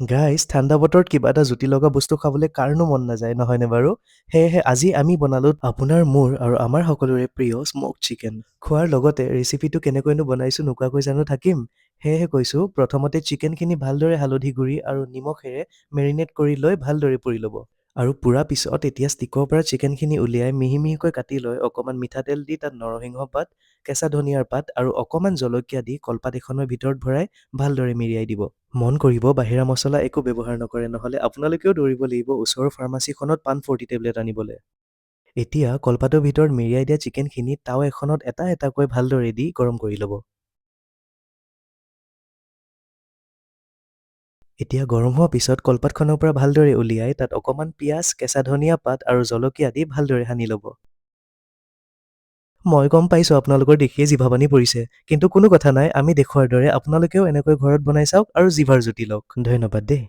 Guys, ঠাণ্ডা বতৰত কিবা এটা জুতি লগা বস্তু খাবলৈ কাৰনো মন নাযায়, নহয়নে বাৰু? সেয়েহে আজি আমি বনালোঁ আপোনাৰ মোৰ আৰু আমাৰ সকলোৰে প্ৰিয় স্ম'ক চিকেন। খোৱাৰ লগতে ৰেচিপিটো কেনেকৈনো বনাইছোঁ নোকোৱাকৈ জানো থাকিম? সেয়েহে কৈছোঁ, প্ৰথমতে চিকেনখিনি ভালদৰে হালধি গুড়ি আৰু নিমখেৰে মেৰিনেট কৰি লৈ ভালদৰে পুৰি ল'ব। আৰু পুৰা পিছত এতিয়া ষ্টিকৰ পৰা চিকেনখিনি উলিয়াই মিহি মিহিকৈ কাটি লৈ অকণমান মিঠাতেল দি তাত নৰসিংহ পাত, কেঁচা ধনিয়াৰ পাত আৰু অকণমান জলকীয়া দি কলপাত এখনৰ ভিতৰত ভৰাই ভালদৰে মেৰিয়াই দিব। মন কৰিব বাহিৰা মছলা একো ব্যৱহাৰ নকৰে, নহ'লে আপোনালোকেও দৌৰিব লাগিব ওচৰৰ ফাৰ্মাচীখনত পান 40 টেবলেট আনিবলৈ। এতিয়া কলপাতৰ ভিতৰত মেৰিয়াই দিয়া চিকেনখিনি টাৱা এখনত এটা এটাকৈ ভালদৰে দি গৰম কৰি ল'ব। এতিয়া গৰম হোৱাৰ পিছত কলপাতখনৰ পৰা ভালদৰে উলিয়াই তাত অকণমান পিঁয়াজ, কেঁচা ধনিয়া পাত আৰু জলকীয়া দি ভালদৰে সানি ল'ব। মই গম পাইছোঁ আপোনালোকৰ দেখিয়ে জিভা পানী পৰিছে, কিন্তু কোনো কথা নাই, আমি দেখুওৱাৰ দৰে আপোনালোকেও এনেকৈ ঘৰত বনাই চাওক আৰু জিভাৰ জুতি লওক। ধন্যবাদ দেই।